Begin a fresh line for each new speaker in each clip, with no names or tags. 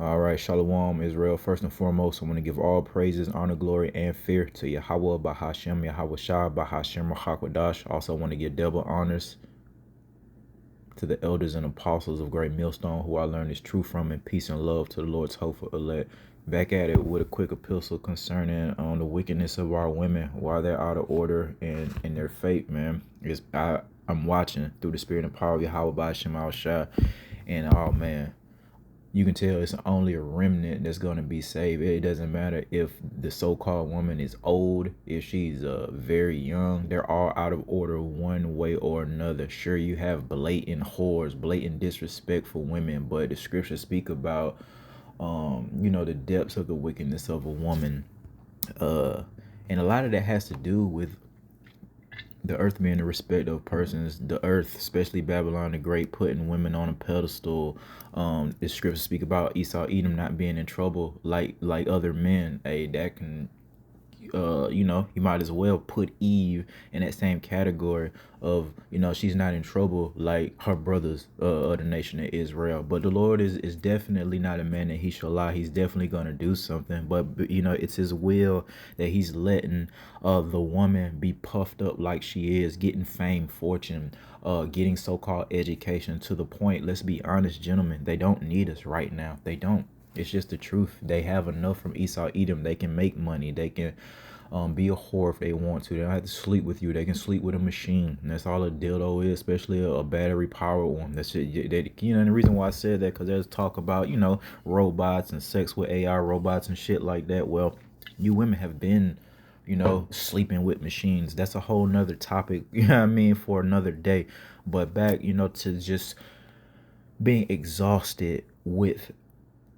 All right, Shalom, Israel. First and foremost, I want to give all praises, honor, glory, and fear to Yahweh, Bahashem, Yahweh Shah, Bahashem, Rahakwadash. Also, want to give double honors to the elders and apostles of Great Millstone, who I learned this truth from, and peace and love to the Lord's hopeful elect. Back at it with a quick epistle concerning the wickedness of our women, why they're out of order and their fate, man. I'm watching through the spirit and power of Yahweh Bahashem Al Shah, and oh man, you can tell it's only a remnant that's going to be saved. It doesn't matter if the so-called woman is old, if she's very young. They're all out of order one way or another. Sure, you have blatant whores, blatant disrespect for women, but the scriptures speak about the depths of the wickedness of a woman. And a lot of that has to do with the earth being the respect of persons, the earth, especially Babylon the Great, putting women on a pedestal. The scriptures speak about Esau, Edom not being in trouble like other men. Hey, that can you might as well put Eve in that same category of, she's not in trouble like her brothers of the nation of Israel. But the Lord is definitely not a man that he shall lie. He's definitely going to do something. But, it's his will that he's letting the woman be puffed up like she is, getting fame, fortune, getting so-called education to the point, let's be honest, gentlemen, they don't need us right now. They don't. It's just the truth. They have enough from Esau, Edom. They can make money. They can be a whore if they want to. They don't have to sleep with you. They can sleep with a machine. And that's all a dildo is, especially a battery powered one. That's it. And the reason why I said that, because there's talk about, robots and sex with AI robots and shit like that. Well, you women have been, sleeping with machines. That's a whole nother topic, for another day. But back, to just being exhausted with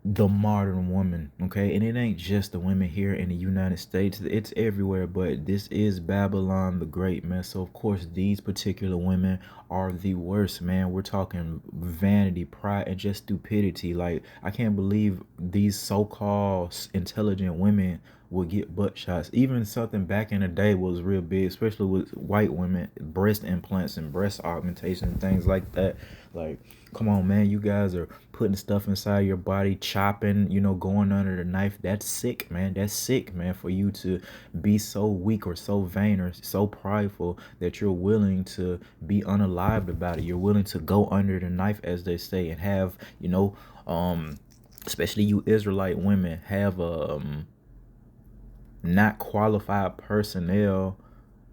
the modern woman, okay? And it ain't just the women here in the United States, it's everywhere. But this is Babylon the Great, man. So of course these particular women are the worst, man. We're talking vanity, pride, and just stupidity. Like, I can't believe these so-called intelligent women would get butt shots. Even something back in the day was real big, especially with white women, breast implants and breast augmentation and things like that. Like, come on, man, you guys are putting stuff inside your body, chopping, going under the knife. That's sick, man. That's sick, man, for you to be so weak or so vain or so prideful that you're willing to be unalived about it. You're willing to go under the knife, as they say, and have, especially you Israelite women, have not qualified personnel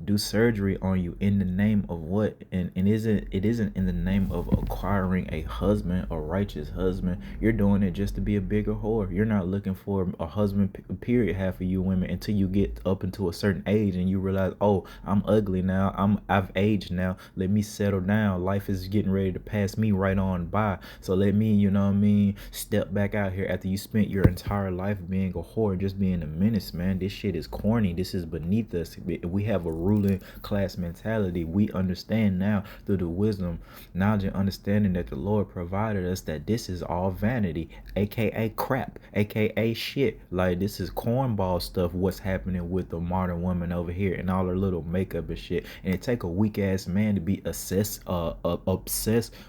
do surgery on you in the name of what? And it isn't in the name of acquiring a husband, a righteous husband. You're doing it just to be a bigger whore. You're not looking for a husband, period, half of you women, until you get up into a certain age and you realize, oh, I'm ugly now, I've aged now, let me settle down, life is getting ready to pass me right on by, so let me, step back out here after you spent your entire life being a whore, just being a menace. Man, this shit is corny. This is beneath us. We have a ruling class mentality. We understand now through the wisdom, knowledge, and understanding that the Lord provided us that this is all vanity, aka crap, aka shit. Like, this is cornball stuff, what's happening with the modern woman over here and all her little makeup and shit. And it take a weak ass man to be obsessed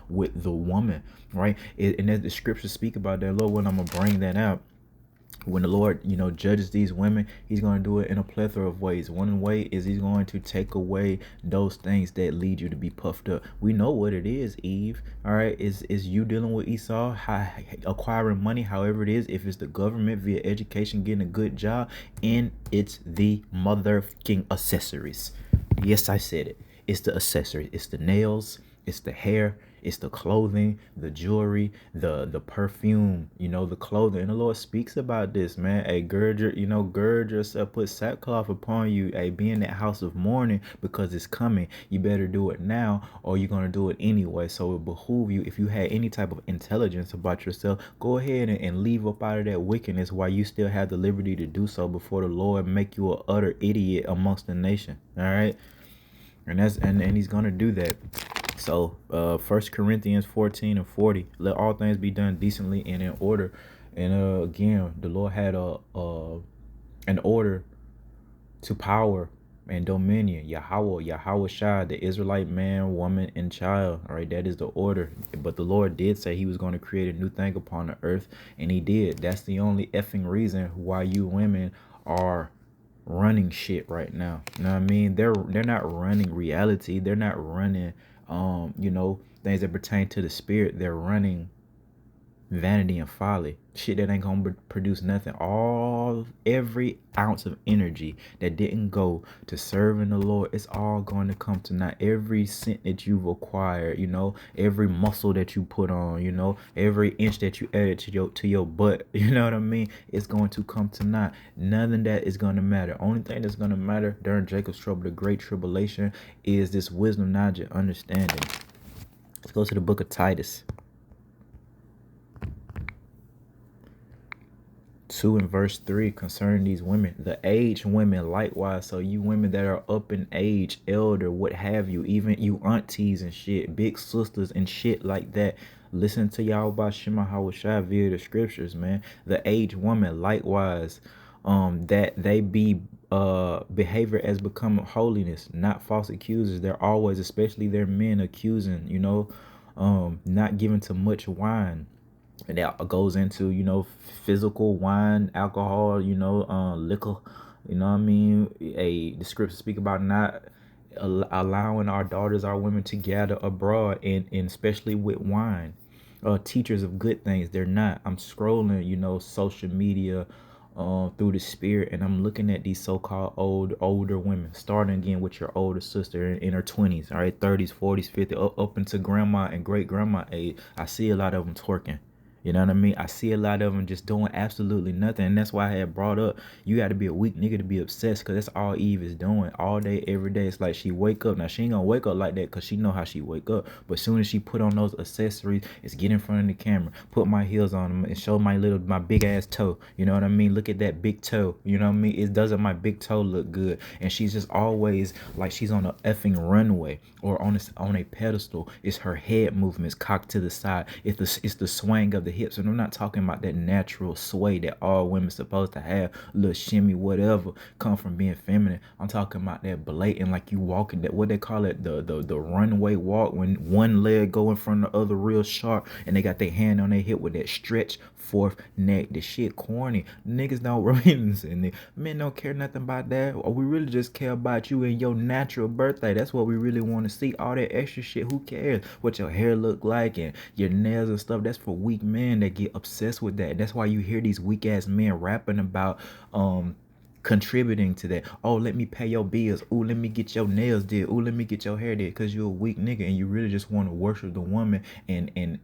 with the woman, right? And as the scriptures speak about that, Lord, when I'm gonna bring that out, when the Lord, judges these women, he's going to do it in a plethora of ways. One way is he's going to take away those things that lead you to be puffed up. We know what it is, Eve. All right, is you dealing with Esau, acquiring money, however it is, if it's the government via education, getting a good job, and it's the motherfucking accessories. Yes, I said it. It's the accessories. It's the nails. It's the hair. It's the clothing, the jewelry, the perfume, the clothing. And the Lord speaks about this, man. Hey, gird yourself, put sackcloth upon you. Hey, be in that house of mourning, because it's coming. You better do it now, or you're gonna do it anyway. So it behoove you, if you had any type of intelligence about yourself, go ahead and leave up out of that wickedness while you still have the liberty to do so, before the Lord make you an utter idiot amongst the nation. All right. And he's gonna do that. So 1 Corinthians 14:40, let all things be done decently and in order. And again, the Lord had an order to power, and dominion. Yahweh Shai, the Israelite man, woman, and child. All right, that is the order. But the Lord did say he was going to create a new thing upon the earth, and he did. That's the only effing reason why you women are running shit right now. You know what I mean? They're not running reality. They're not running things that pertain to the spirit. They're running vanity and folly, shit that ain't gonna produce nothing. Every ounce of energy that didn't go to serving the Lord, it's all going to come to naught. Every cent that you've acquired, every muscle that you put on, every inch that you added to your butt, you know what I mean, it's going to come to naught. None of that is going to matter. Only thing that's going to matter during Jacob's trouble, the great tribulation, is this wisdom, knowledge, and understanding. Let's go to the book of Titus 2 and verse 3 concerning these women, the aged women likewise. So you women that are up in age, elder, what have you, even you aunties and shit, big sisters and shit like that, listen to y'all about Shema Hawashai via the scriptures, man. The aged woman likewise, that they be behavior as becoming holiness, not false accusers. They're always, especially their men, accusing, not giving to much wine. And that goes into physical wine, alcohol, liquor, you know what I mean. The scriptures speak about not allowing our daughters, our women, to gather abroad, and especially with wine. Teachers of good things, they're not. I'm scrolling social media through the spirit, and I'm looking at these so-called older women, starting again with your older sister in her 20s, all right, 30s, 40s, 50s, up into grandma and great grandma age. I see a lot of them twerking. You know what I mean? I see a lot of them just doing absolutely nothing. And that's why I had brought up, you got to be a weak nigga to be obsessed, because that's all Eve is doing all day, every day. It's like she wake up. Now, she ain't going to wake up like that because she know how she wake up. But as soon as she put on those accessories, it's get in front of the camera, put my heels on them, and show my big ass toe. You know what I mean? Look at that big toe. You know what I mean? It doesn't my big toe look good? And she's just always like she's on a effing runway or on a pedestal. It's her head movements cocked to the side. It's the swing of the hips. And I'm not talking about that natural sway that all women supposed to have, little shimmy, whatever, come from being feminine. I'm talking about that blatant, like you walking, that what they call it, the runway walk, when one leg go in front of the other real sharp, and they got their hand on their hip with that stretch fourth neck. The shit corny. Niggas don't really listen. Men don't care nothing about that. Or we really just care about you and your natural birthday. That's what we really want to see. All that extra shit, who cares what your hair look like and your nails and stuff? That's for weak men that get obsessed with that. That's why you hear these weak ass men rapping about contributing to that. Oh, let me pay your bills. Oh, let me get your nails did. Oh, let me get your hair did. Because you're a weak nigga and you really just want to worship the woman and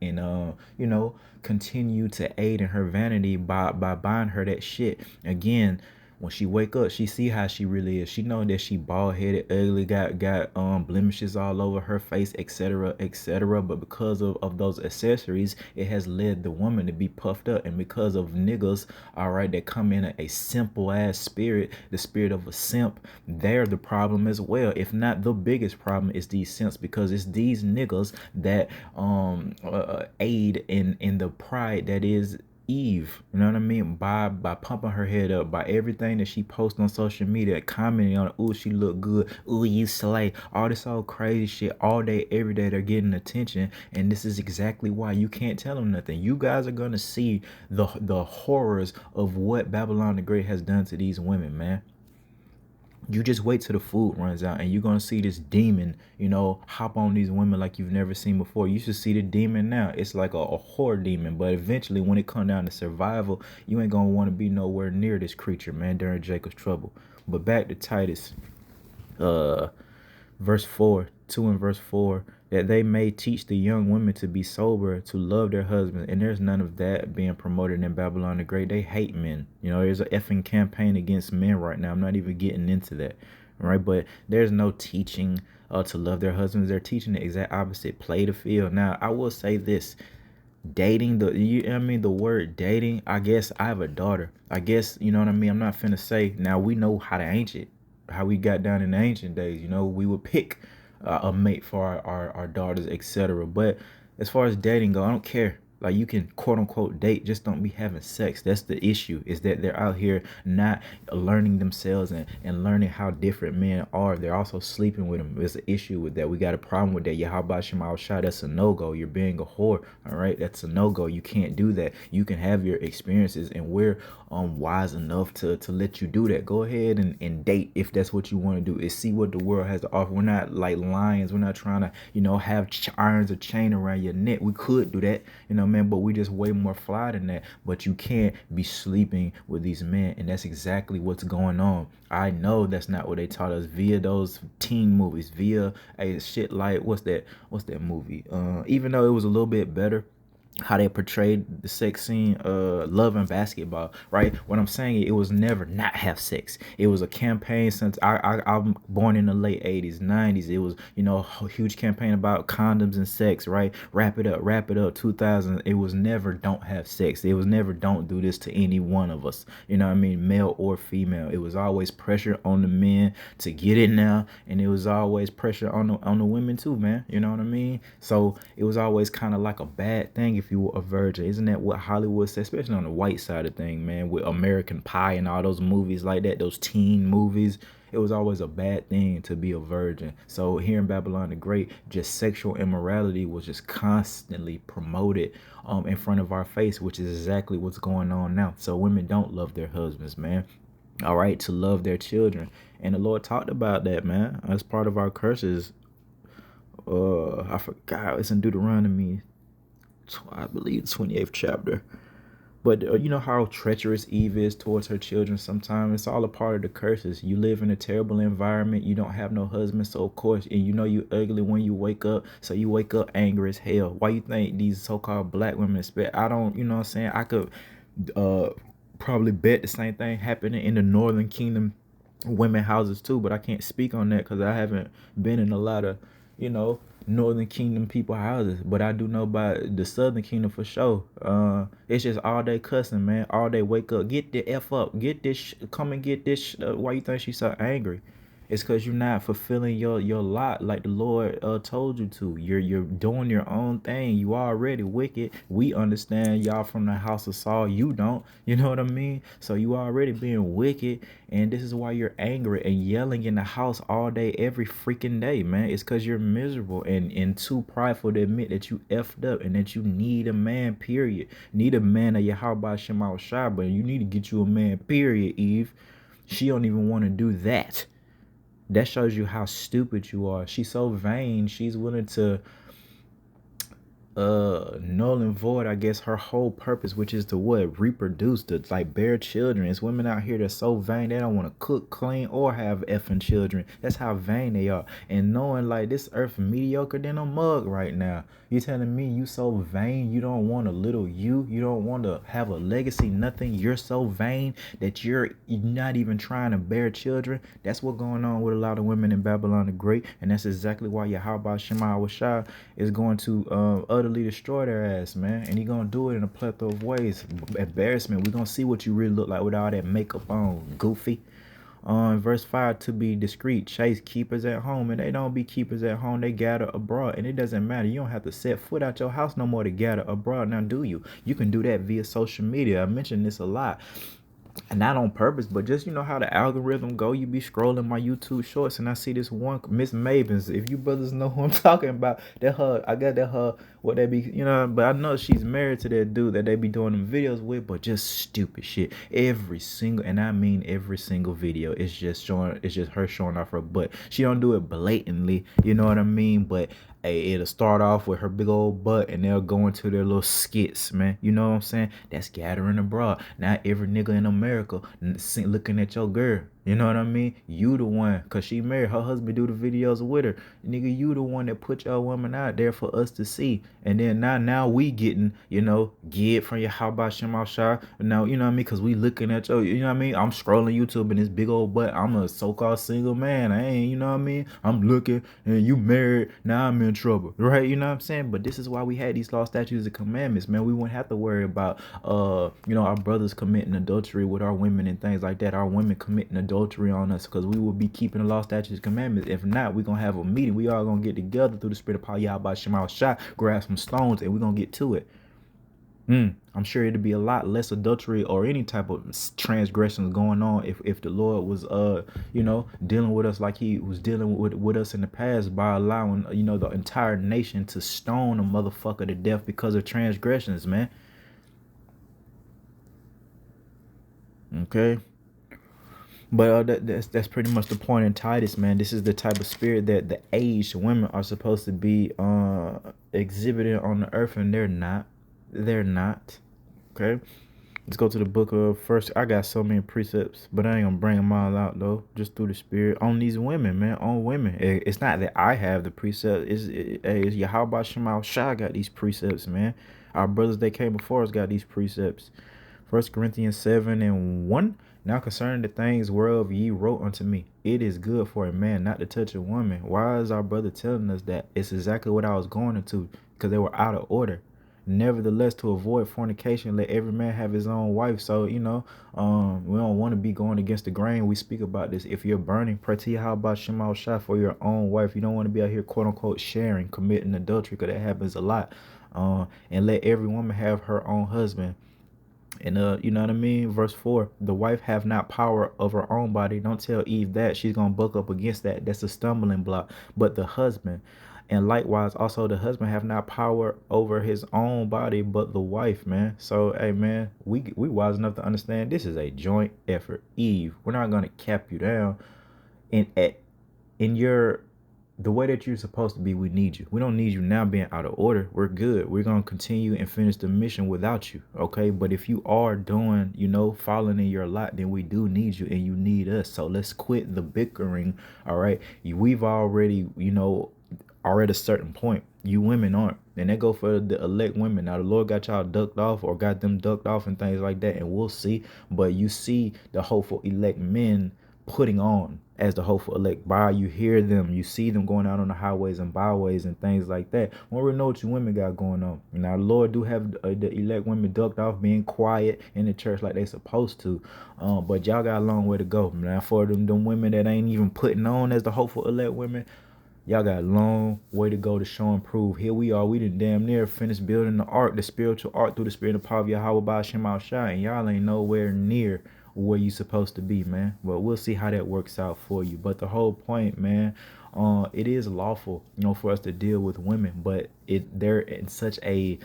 continue to aid in her vanity by buying her that shit. Again, when she wake up, she see how she really is. She know that she bald headed, ugly, got blemishes all over her face, etc., etc. But because of those accessories, it has led the woman to be puffed up. And because of niggas, all right, that come in a simple ass spirit, the spirit of a simp, they're the problem as well. If not the biggest problem, is these simps, because it's these niggas that aid in the pride that is Eve. You know what I mean? By pumping her head up, by everything that she posts on social media, commenting on, ooh, she look good, ooh, you slay, all this old crazy shit all day, every day. They're getting attention, and this is exactly why you can't tell them nothing. You guys are gonna see the horrors of what Babylon the Great has done to these women, man. You just wait till the food runs out, and you're gonna see this demon, hop on these women like you've never seen before. You should see the demon now. It's like a horror demon, but eventually, when it comes down to survival, you ain't gonna want to be nowhere near this creature, man, during Jacob's trouble. But back to Titus, verse 4, 2 and verse 4, that they may teach the young women to be sober, to love their husbands. And there's none of that being promoted in Babylon the Great. They hate men. There's an effing campaign against men right now. I'm not even getting into that, right? But there's no teaching to love their husbands. They're teaching the exact opposite, play the field. Now, I will say this. Dating, the word dating, I guess I have a daughter. I guess, you know what I mean? I'm not finna say, now we know how we got down in the ancient days. We would pick a mate for our daughters, etc. But as far as dating go, I don't care. Like, you can quote unquote date, just don't be having sex. That's the issue, is that they're out here not learning themselves and learning how different men are. They're also sleeping with them. There's an issue with that. We got a problem with that. Yahweh Shemal Shah, that's a no-go. You're being a whore. All right, that's a no-go. You can't do that. You can have your experiences, and we're wise enough to let you do that. Go ahead and date if that's what you want to do, is see what the world has to offer. We're not like lions. We're not trying to, have irons or chain around your neck. We could do that, man, but we just way more fly than that. But you can't be sleeping with these men, and that's exactly what's going on. I know that's not what they taught us via those teen movies, via a shit like what's that movie, even though it was a little bit better how they portrayed the sex scene, Love and Basketball, right? What I'm saying, it was never not have sex. It was a campaign since I'm born in the late 80s, 90s. It was, a huge campaign about condoms and sex, right? Wrap it up, 2000. It was never don't have sex. It was never don't do this to any one of us. You know what I mean? Male or female. It was always pressure on the men to get it now, and it was always pressure on the women too, man. You know what I mean? So it was always kind of like a bad thing if you were a virgin. Isn't that what Hollywood says, especially on the white side of thing, man, with American Pie and all those movies like that, those teen movies? It was always a bad thing to be a virgin. So here in Babylon the Great, just sexual immorality was just constantly promoted in front of our face, which is exactly what's going on now. So women don't love their husbands, man. All right, to love their children. And the Lord talked about that, man, as part of our curses. I forgot, it's in Deuteronomy, I believe, 28th chapter. But you know how treacherous Eve is towards her children sometimes? It's all a part of the curses. You live in a terrible environment. You don't have no husband, so of course, and you ugly when you wake up. So you wake up angry as hell. Why you think these so-called black women expect? I don't, what I'm saying? I could probably bet the same thing happening in the Northern Kingdom women houses too, but I can't speak on that because I haven't been in a lot of, Northern Kingdom people houses, but I do know about the Southern Kingdom for sure. It's just all day cussing, man. All day wake up, get the F up, get this, come and get this. Why you think she's so angry? It's because you're not fulfilling your lot like the Lord told you to. You're doing your own thing. You already wicked. We understand y'all from the house of Saul. You don't. You know what I mean? So you already being wicked, and this is why you're angry and yelling in the house all day, every freaking day, man. It's because you're miserable and too prideful to admit that you effed up and that you need a man, period. Need a man of Yahweh Shema Shai, but you need to get you a man, period, Eve. She don't even want to do that. That shows you how stupid you are. She's so vain. She's willing to null and void, I guess, her whole purpose, which is to what? Reproduce, to like bear children. It's women out here that's so vain they don't want to cook, clean, or have effing children. That's how vain they are. And knowing like this earth mediocre than a mug right now. You telling me you so vain, you don't want a little you don't want to have a legacy, nothing. You're so vain that you're not even trying to bear children. That's what's going on with a lot of women in Babylon the Great, and that's exactly why Yahweh Shema Shai is going to utterly destroy their ass, man. And he gonna do it in a plethora of ways. Embarrassment. We're gonna see what you really look like with all that makeup on, goofy. Verse 5, to be discreet, chase keepers at home, and they don't be keepers at home, they gather abroad. And it doesn't matter, you don't have to set foot out your house no more to gather abroad. Now do you? You can do that via social media. I mentioned this a lot, and not on purpose, but just how the algorithm go. You be scrolling my YouTube shorts and I see this one Miss Mavens. If you brothers know who I'm talking about, that her, I got that her, what they be, but I know she's married to that dude that they be doing them videos with, but just stupid shit. Every single, and I mean every single video, it's just her showing off her butt. She don't do it blatantly, you know what I mean? But hey, it'll start off with her big old butt and they'll go into their little skits, man. You know what I'm saying? That's gathering abroad. Now every nigga in America looking at your girl. You know what I mean? You the one, because she married. Her husband do the videos with her. Nigga, you the one that put your woman out there for us to see. And then now we getting, get from your how about Shema Shai. Now, you know what I mean? Because we looking at your, you know what I mean? I'm scrolling YouTube and this big old butt. I'm a so-called single man. I ain't, you know what I mean? I'm looking and you married. Now I'm in trouble. Right? You know what I'm saying? But this is why we had these law, statutes, and commandments, man. We wouldn't have to worry about, our brothers committing adultery with our women and things like that. Our women committing adultery on us, because we will be keeping the law, statutes, commandments. If not, we're gonna have a meeting. We all gonna get together through the spirit of Yahweh Shema Shai, grab some stones, and we're gonna get to it. I'm sure it'd be a lot less adultery or any type of transgressions going on if the Lord was dealing with us like he was dealing with us in the past by allowing the entire nation to stone a motherfucker to death because of transgressions, man. Okay. But that's pretty much the point in Titus, man. This is the type of spirit that the aged women are supposed to be exhibiting on the earth, and they're not. They're not. Okay. Let's go to the book of first. I got so many precepts, but I ain't gonna bring them all out though. Just through the spirit on these women, man. On women. It's not that I have the precepts. It's Yahweh Shemal Shah got these precepts, man. Our brothers that came before us got these precepts. 1 Corinthians 7:1. Now concerning the things whereof ye wrote unto me, it is good for a man not to touch a woman. Why is our brother telling us that? It's exactly what I was going into, because they were out of order. Nevertheless, to avoid fornication, let every man have his own wife. So, we don't want to be going against the grain. We speak about this. If you're burning, pray to Yahweh Shemal Shah for your own wife. You don't want to be out here, quote unquote, sharing, committing adultery, because that happens a lot. And let every woman have her own husband. And you know what I mean? Verse 4, the wife have not power of her own body. Don't tell Eve that. She's gonna buck up against that. That's a stumbling block. But the husband, and likewise also the husband have not power over his own body, but the wife, man. So hey man, we wise enough to understand this is a joint effort. Eve, we're not gonna cap you down in your the way that you're supposed to be. We need you. We don't need you now being out of order. We're good. We're going to continue and finish the mission without you. Okay. But if you are doing, falling in your lot, then we do need you and you need us. So let's quit the bickering. All right. We've already, are at a certain point. You women aren't. And that go for the elect women. Now the Lord got y'all ducked off or got them ducked off and things like that. And we'll see. But you see the hopeful elect men putting on as the hopeful elect by. You hear them, you see them going out on the highways and byways and things like that. When we know what you women got going on. Now the Lord do have the elect women ducked off, being quiet in the church like they supposed to, but y'all got a long way to go. Now for them women that ain't even putting on as the hopeful elect women, y'all got a long way to go to show and prove. Here we are. We done damn near finished building the ark, the spiritual ark, through the spirit and power of Yahweh by Shemal Shah, and y'all ain't nowhere near where you supposed to be, man. But we'll see how that works out for you. But the whole point, man, it is lawful, for us to deal with women, but they're in such a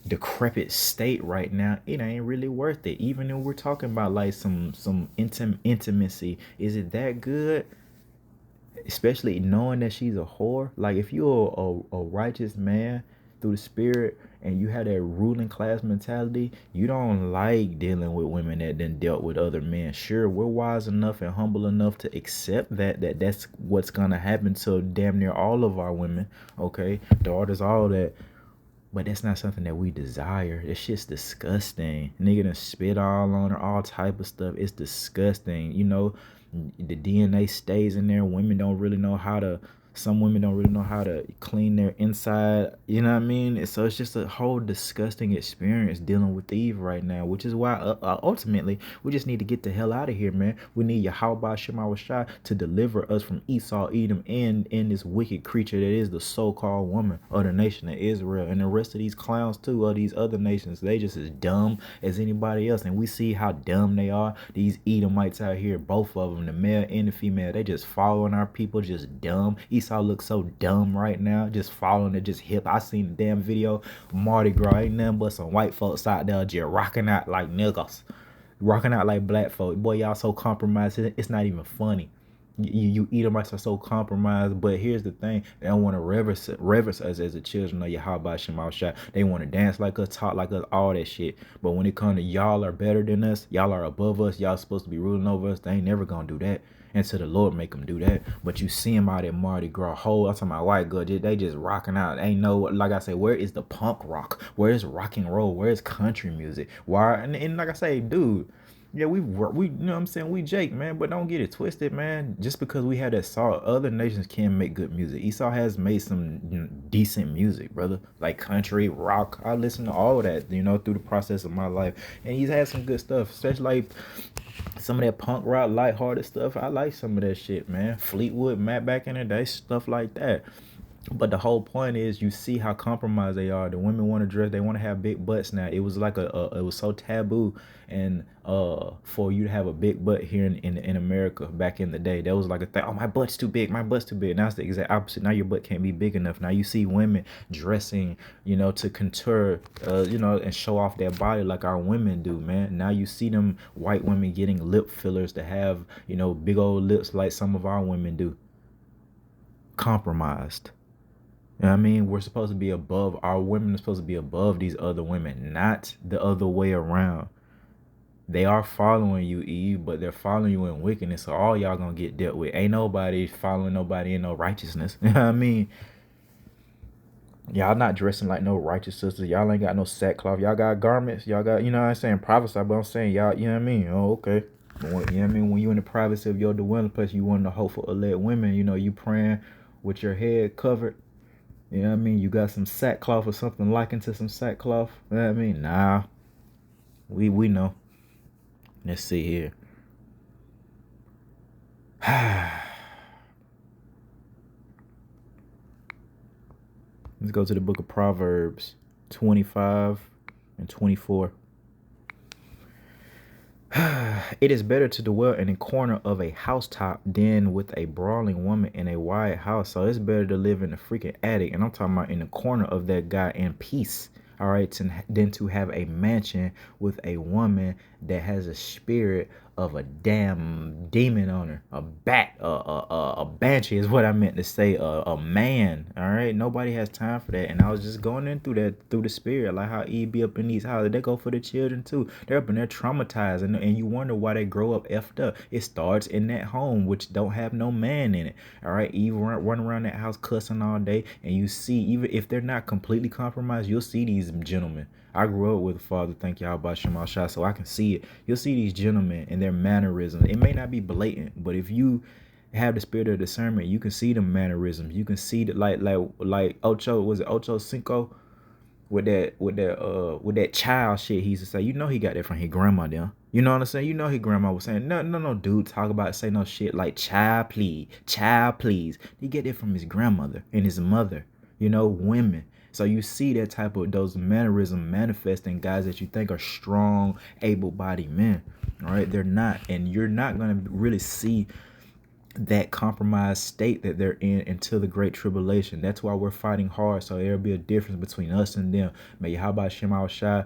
decrepit state right now, it ain't really worth it. Even if we're talking about like some intimacy, is it that good? Especially knowing that she's a whore. Like if you're a righteous man through the spirit and you have that ruling class mentality, you don't like dealing with women that then dealt with other men. Sure, we're wise enough and humble enough to accept that's what's gonna happen to damn near all of our women, okay, daughters, all that. But that's not something that we desire. That shit's disgusting. Nigga done spit all on her, all type of stuff. It's disgusting. The DNA stays in there. Some women don't really know how to clean their inside. You know what I mean? And so it's just a whole disgusting experience dealing with Eve right now, which is why ultimately we just need to get the hell out of here, man. We need Yahweh Shema Shai to deliver us from Esau, Edom, and this wicked creature that is the so-called woman of the nation of Israel. And the rest of these clowns too, of these other nations, they just as dumb as anybody else. And we see how dumb they are. These Edomites out here, both of them, the male and the female, they just following our people, just dumb. Esau looks so dumb right now, just following it, just hip. I seen the damn video, Mardi Gras, ain't nothing but some white folks out there just rocking out like niggas, rocking out like black folk. Boy, y'all so compromised, it's not even funny. You Edomites are so compromised. But here's the thing, they don't want to reverence us as the children of Yahweh Shemal Shah. They want to dance like us, talk like us, all that shit. But when it comes to y'all are better than us, y'all are above us, y'all supposed to be ruling over us, they ain't never gonna do that until the Lord make them do that. But you see them out at Mardi Gras, whole, I'm talking about white girl, they just rocking out. Ain't no, like I say, where is the punk rock? Where is rock and roll? Where is country music? Why? And like I say, dude, yeah, we you know what I'm saying, we Jake, man, but don't get it twisted, man. Just because we have that salt, other nations can make good music. Esau has made some decent music, brother, like country, rock. I listen to all that, through the process of my life, and he's had some good stuff, especially like some of that punk rock, lighthearted stuff. I like some of that shit, man. Fleetwood Mac back in the day, stuff like that. But the whole point is, you see how compromised they are. The women want to dress; they want to have big butts now. It was like it was so taboo, and for you to have a big butt here in America back in the day, that was like a thing. Oh, my butt's too big. My butt's too big. Now it's the exact opposite. Now your butt can't be big enough. Now you see women dressing, to contour, and show off their body like our women do, man. Now you see them white women getting lip fillers to have, big old lips like some of our women do. Compromised. You know what I mean? We're supposed to be above, our women are supposed to be above these other women, not the other way around. They are following you, Eve, but they're following you in wickedness. So all y'all gonna get dealt with. Ain't nobody following nobody in no righteousness. You know what I mean? Y'all not dressing like no righteous sisters. Y'all ain't got no sackcloth. Y'all got garments. Y'all got, what I'm saying, prophesy, but I'm saying y'all, you know what I mean? Oh, okay. You know what I mean? When you in the privacy of your dwelling place, you want to hope for elect women, you praying with your head covered. You know what I mean? You got some sackcloth or something likened to some sackcloth. You know what I mean? Nah. We know. Let's see here. Let's go to the book of Proverbs 25 and 24. It is better to dwell in a corner of a housetop than with a brawling woman in a wide house. So it's better to live in a freaking attic, and I'm talking about in the corner of that guy in peace. All right, than to have a mansion with a woman that has a spirit of a damn demon on her, a bat, a banshee is what I meant to say, a man. All right, nobody has time for that. And I was just going in through the spirit, like how Eve be up in these houses. They go for the children too. They're up in there traumatized, and you wonder why they grow up effed up. It starts in that home which don't have no man in it. All right, Eve run around that house cussing all day, and you see, even if they're not completely compromised, you'll see these gentlemen. I grew up with a father, thank y'all about Shemal Shah, so I can see it. You'll see these gentlemen and their mannerisms. It may not be blatant, but if you have the spirit of discernment, you can see the mannerisms. You can see that, like Ocho, was it Ocho Cinco? With that child shit he used to say, he got that from his grandma there. You know what I'm saying? His grandma was saying, no, dude, talk about, say no shit like child please. He get that from his grandmother and his mother, women. So you see that type of, those mannerisms manifest in guys that you think are strong, able-bodied men. All right, they're not, and you're not gonna really see that compromised state that they're in until the great tribulation. That's why we're fighting hard. So there'll be a difference between us and them. May how about Shemal Shah?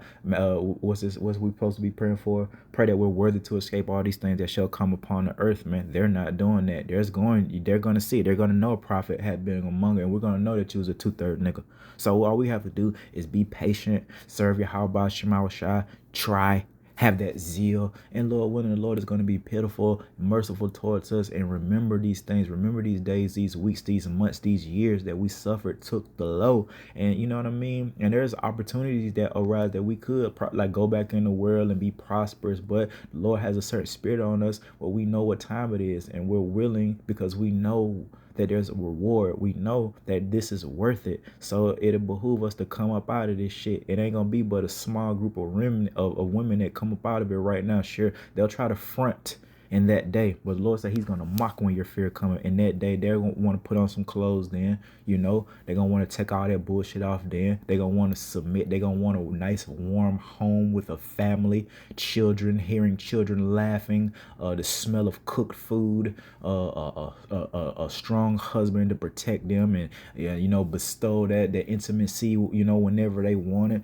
What's we supposed to be praying for? Pray that we're worthy to escape all these things that shall come upon the earth, man. They're not doing that. They're gonna see. They're gonna know a prophet had been among them, and we're gonna know that you was a 2/3 nigga. So all we have to do is be patient, serve your how about Shemal Shah, try, have that zeal, and Lord willing, the Lord is going to be pitiful, merciful towards us. And remember these things, remember these days, these weeks, these months, these years that we suffered, took the low. And you know what I mean? And there's opportunities that arise that we could like go back in the world and be prosperous, but the Lord has a certain spirit on us where we know what time it is, and we're willing because we know that there's a reward. We know that this is worth it. So it'll behoove us to come up out of this shit. It ain't gonna be but a small group of remnant of women that come up out of it right now. Sure, they'll try to front in that day, but the Lord said he's gonna mock when your fear coming. In that day, they're gonna want to put on some clothes then, they're gonna want to take all that bullshit off then. They're gonna want to submit. They're gonna want a nice warm home with a family, children, hearing children laughing, the smell of cooked food, a strong husband to protect them, and bestow that intimacy, whenever they want it.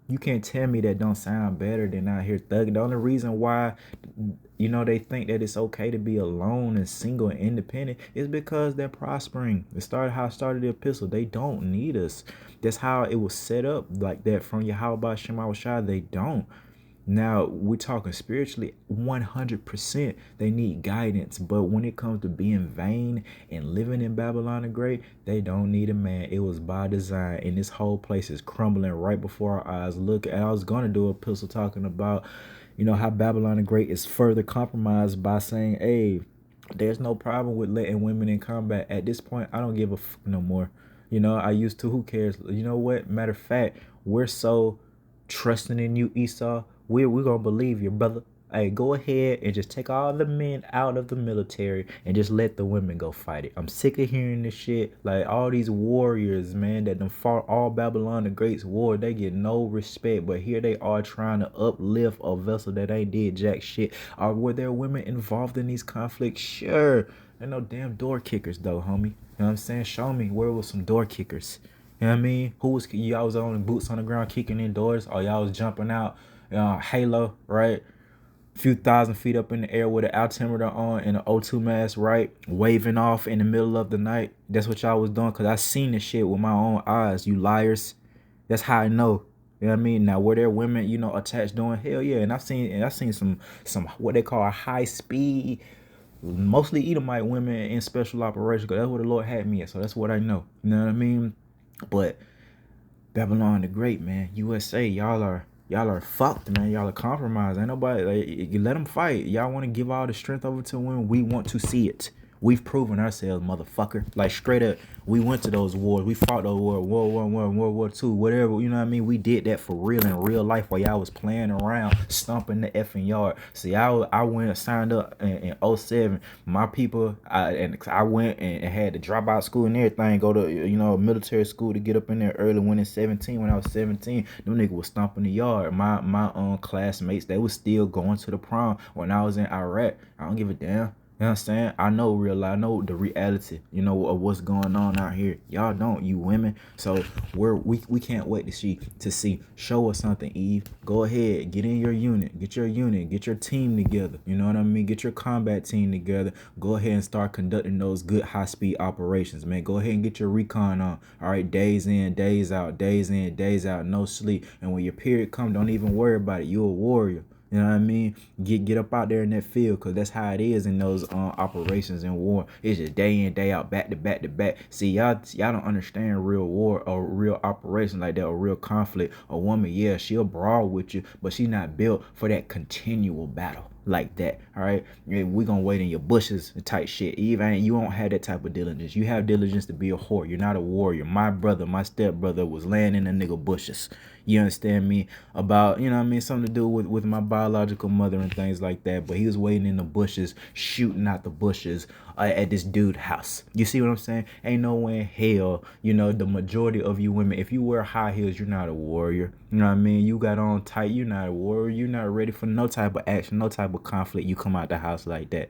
You can't tell me that don't sound better than out here thugging. The only reason why they think that it's okay to be alone and single and independent is because they're prospering. How it started the epistle. They don't need us. That's how it was set up like that from Yahweh Shema Shai. They don't. Now we're talking spiritually, 100% they need guidance. But when it comes to being vain and living in Babylon the Great, they don't need a man. It was by design, and this whole place is crumbling right before our eyes. Look, I was gonna do a epistle talking about how Babylon the Great is further compromised by saying, hey, there's no problem with letting women in combat. At this point, I don't give a fuck no more. I used to. Who cares? You know what? Matter of fact, we're so trusting in you, Esau. We're gonna believe you, brother. Hey, go ahead and just take all the men out of the military and just let the women go fight it. I'm sick of hearing this shit. Like all these warriors, man, that done fought all Babylon the Great's war, they get no respect. But here they are trying to uplift a vessel that ain't did jack shit. Were there women involved in these conflicts? Sure. Ain't no damn door kickers though, homie. You know what I'm saying? Show me where was some door kickers. You know what I mean? Who was y'all was on boots on the ground kicking in doors, or y'all was jumping out, Halo, right? Few thousand feet up in the air with an altimeter on and an O2 mask, right? Waving off in the middle of the night. That's what y'all was doing, because I seen this shit with my own eyes, you liars. That's how I know. You know what I mean? Now, were there women, attached doing? Hell yeah. And I've seen some what they call high speed, mostly Edomite women in special operations, because that's where the Lord had me at. So that's what I know. You know what I mean? But Babylon the Great, man, USA, y'all are fucked, man. Y'all are compromised. Ain't nobody, like, you let them fight. Y'all want to give all the strength over to when we want to see it. We've proven ourselves, motherfucker. Like, straight up, we went to those wars. We fought those wars, World War I, World War II, whatever. You know what I mean? We did that for real in real life while y'all was playing around, stomping the effing yard. See, I went and signed up in 07. My people, I went and had to drop out school and everything, go to, military school to get up in there early when in 17. When I was 17, them niggas was stomping the yard. My classmates, they was still going to the prom when I was in Iraq. I don't give a damn. You know what I'm saying? I know real life. I know the reality, of what's going on out here. Y'all don't, you women. So we can't wait to see. Show us something, Eve. Go ahead, get in your unit, get your team together. You know what I mean? Get your combat team together. Go ahead and start conducting those good high-speed operations, man. Go ahead and get your recon on. All right, days in, days out, days in, days out, no sleep. And when your period come, don't even worry about it. You're a warrior. You know what I mean? Get up out there in that field, because that's how it is in those operations in war. It's just day in, day out, back to back to back. See, y'all don't understand real war or real operation like that, or real conflict. A woman, yeah, she'll brawl with you, but she not built for that continual battle like that. All right, we gonna wait in your bushes and type shit. Even you don't have that type of diligence. You have diligence to be a whore. You're not a warrior. My brother, my stepbrother, was laying in the nigga bushes. You understand me? About, something to do with my biological mother and things like that. But he was waiting in the bushes, shooting out the bushes at this dude's house. You see what I'm saying? Ain't no way in hell, the majority of you women, if you wear high heels, you're not a warrior. You know what I mean? You got on tight, you're not a warrior. You're not ready for no type of action, no type of conflict. You come out the house like that.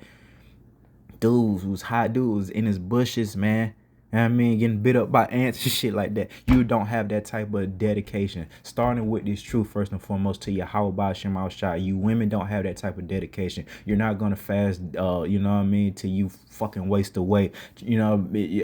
Dudes was in his bushes, man. You know what I mean? Getting bit up by ants and shit like that. You don't have that type of dedication. Starting with this truth, first and foremost, to your Yahweh Shema Shai. You women don't have that type of dedication. You're not going to fast, till you fucking waste away,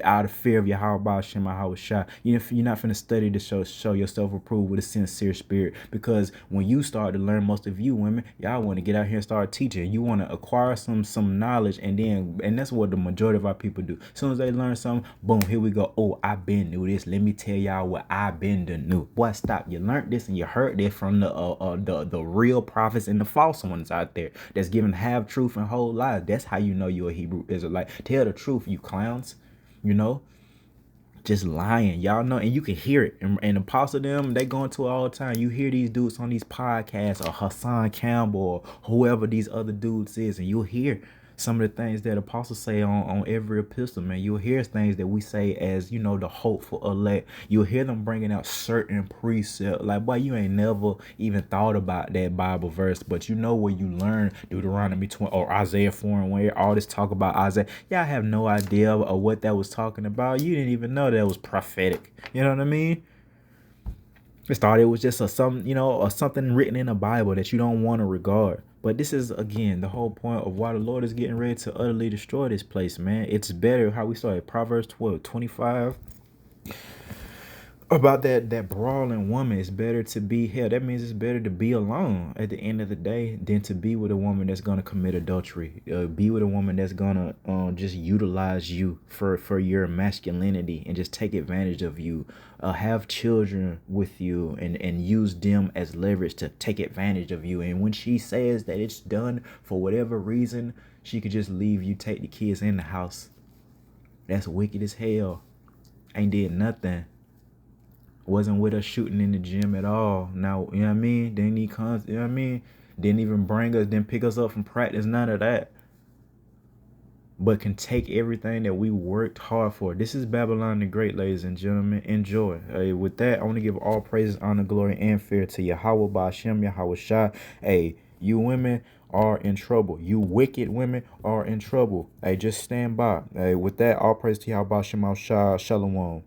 out of fear of your Yahweh Shema Shai. You're not finna study to show yourself approved with a sincere spirit. Because when you start to learn, most of you women, y'all want to get out here and start teaching. You want to acquire some knowledge, and that's what the majority of our people do. As soon as they learn something, boom, here we go. Oh, I been knew this. Let me tell y'all what I been done knew. Boy, stop. You learned this and you heard this from the real prophets and the false ones out there that's giving half truth and whole lies. That's how you know you're a Hebrew Israelite. Tell the truth, you clowns. Just lying. Y'all know, and you can hear it. And Apostle them, they go into it all the time. You hear these dudes on these podcasts, or Hassan Campbell, or whoever these other dudes is, and you'll hear some of the things that apostles say on every epistle, man. You'll hear things that we say as, the hopeful elect. You'll hear them bringing out certain precepts. Like, boy, you ain't never even thought about that Bible verse, but where you learn Deuteronomy 20 or Isaiah 4 and where all this talk about Isaiah. Y'all have no idea of what that was talking about. You didn't even know that was prophetic. You know what I mean? Just thought it was just something written in the Bible that you don't want to regard. But this is, again, the whole point of why the Lord is getting ready to utterly destroy this place, man. It's better how we started Proverbs 12:25. About that brawling woman. It's better to be hell. That means it's better to be alone at the end of the day than to be with a woman that's gonna commit adultery. Be with a woman that's gonna just utilize you for your masculinity and just take advantage of you. Have children with you and use them as leverage to take advantage of you. And when she says that it's done for whatever reason, she could just leave you, take the kids in the house. That's wicked as hell. Ain't did nothing. Wasn't with us shooting in the gym at all. Now, you know what I mean? Then he comes, you know what I mean? didn't even bring us, didn't pick us up from practice, none of that. But can take everything that we worked hard for. This is Babylon the Great, ladies and gentlemen. Enjoy. Hey, with that, I want to give all praises, honor, glory, and fear to Yahweh Ba'ashem, Yahweh Shah. Hey, you women are in trouble. You wicked women are in trouble. Hey, just stand by. Hey, with that, all praise to Yahweh Ba'ashem, Shah. Shalom.